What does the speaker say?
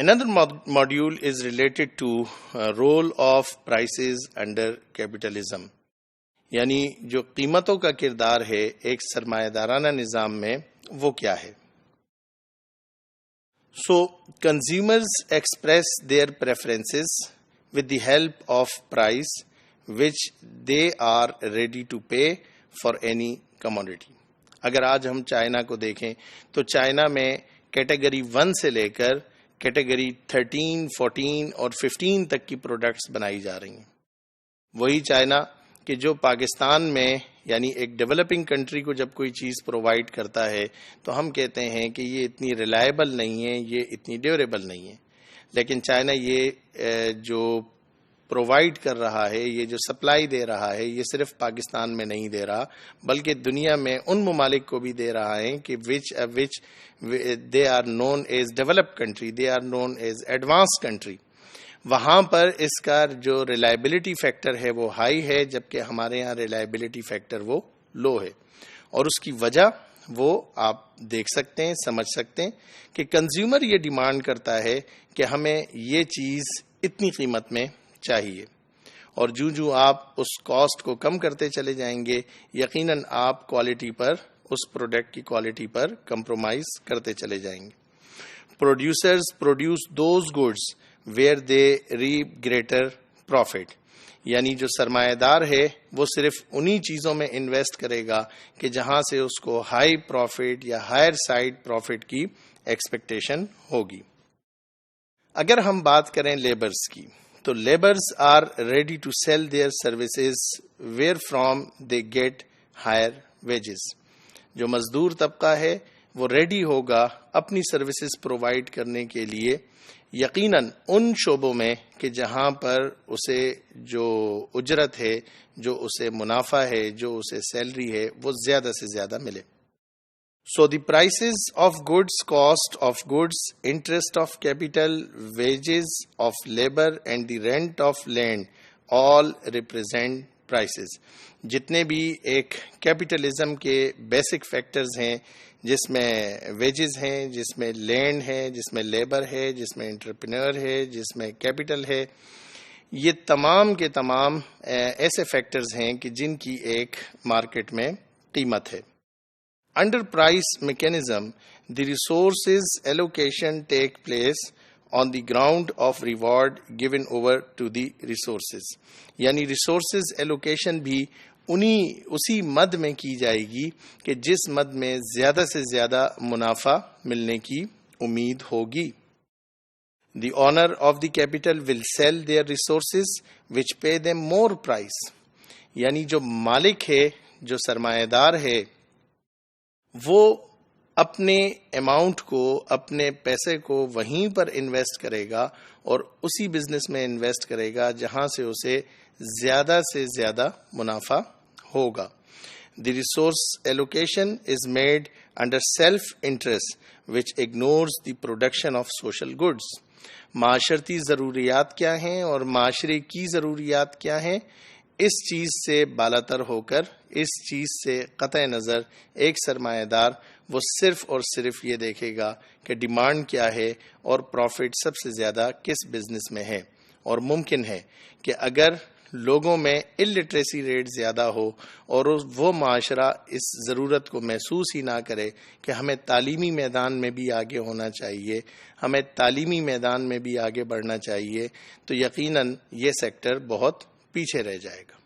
Another module is related to role of prices under capitalism. یعنی جو قیمتوں کا کردار ہے ایک سرمایہ دارانہ نظام میں وہ کیا ہے. So consumers express their preferences with the help of price which they are ready to pay for any commodity. اگر آج ہم چائنا کو دیکھیں تو چائنا میں کیٹیگری 1 سے لے کر کیٹیگری 13, 14 اور 15 تک کی پروڈکٹس بنائی جا رہی ہیں. وہی چائنا کہ جو پاکستان میں یعنی ایک ڈیولپنگ کنٹری کو جب کوئی چیز پرووائڈ کرتا ہے تو ہم کہتے ہیں کہ یہ اتنی ریلائبل نہیں ہے, یہ اتنی ڈیوریبل نہیں ہے. لیکن چائنا یہ جو پرووائڈ کر رہا ہے, یہ جو سپلائی دے رہا ہے, یہ صرف پاکستان میں نہیں دے رہا بلکہ دنیا میں ان ممالک کو بھی دے رہا ہے کہ which they are known as developed country, they are known as advanced country. وہاں پر اس کا جو ریلائبلٹی فیکٹر ہے وہ ہائی ہے, جبکہ ہمارے یہاں ریلائبلٹی فیکٹر وہ لو ہے. اور اس کی وجہ وہ آپ دیکھ سکتے ہیں, سمجھ سکتے ہیں کہ کنزیومر یہ ڈیمانڈ کرتا ہے کہ ہمیں یہ چیز اتنی قیمت میں چاہیے, اور جو آپ اس کاسٹ کو کم کرتے چلے جائیں گے یقیناً آپ کوالٹی پر, اس پروڈکٹ کی کوالٹی پر کمپرومائز کرتے چلے جائیں گے. Producers produce those goods where they reap greater profit. یعنی جو سرمایہ دار ہے وہ صرف انہی چیزوں میں انویسٹ کرے گا کہ جہاں سے اس کو ہائی پروفٹ یا ہائر سائڈ پروفٹ کی ایکسپیکٹیشن ہوگی. اگر ہم بات کریں لیبرز کی تو labours are ready to sell their services where from they get higher wages. جو مزدور طبقہ ہے وہ ریڈی ہوگا اپنی سروسز پرووائڈ کرنے کے لیے یقیناً ان شعبوں میں کہ جہاں پر اسے جو اجرت ہے, جو اسے منافع ہے, جو اسے سیلری ہے وہ زیادہ سے زیادہ ملے. So the prices of goods, cost of goods, interest of capital, wages of labor and the rent of land all represent prices. جتنے بھی ایک کیپٹلزم کے بیسک فیکٹرز ہیں جس میں ویجز ہیں, جس میں لینڈ ہے, جس میں لیبر ہے, جس میں انٹرپرینور ہے, جس میں کیپٹل ہے, یہ تمام کے تمام ایسے فیکٹرز ہیں کہ جن کی ایک مارکیٹ میں قیمت ہے. Under price mechanism, the resources allocation take place on the ground of reward given over to the resources. یعنی resources allocation بھی اسی مد میں کی جائے گی کہ جس مد میں زیادہ سے زیادہ منافع ملنے کی امید ہوگی. The owner of the capital will sell their resources which pay them more price. یعنی جو مالک ہے, جو سرمایہ دار ہے, وہ اپنے اماؤنٹ کو, اپنے پیسے کو وہیں پر انویسٹ کرے گا اور اسی بزنس میں انویسٹ کرے گا جہاں سے اسے زیادہ سے زیادہ منافع ہوگا. The resource allocation is made under self-interest which ignores the production of social goods. معاشرتی ضروریات کیا ہیں اور معاشرے کی ضروریات کیا ہیں, اس چیز سے بالاتر ہو کر, اس چیز سے قطع نظر ایک سرمایہ دار وہ صرف اور صرف یہ دیکھے گا کہ ڈیمانڈ کیا ہے اور پروفٹ سب سے زیادہ کس بزنس میں ہے. اور ممکن ہے کہ اگر لوگوں میں الٹریسی ریٹ زیادہ ہو اور وہ معاشرہ اس ضرورت کو محسوس ہی نہ کرے کہ ہمیں تعلیمی میدان میں بھی آگے ہونا چاہیے, ہمیں تعلیمی میدان میں بھی آگے بڑھنا چاہیے, تو یقیناً یہ سیکٹر بہت پیچھے رہ جائے گا.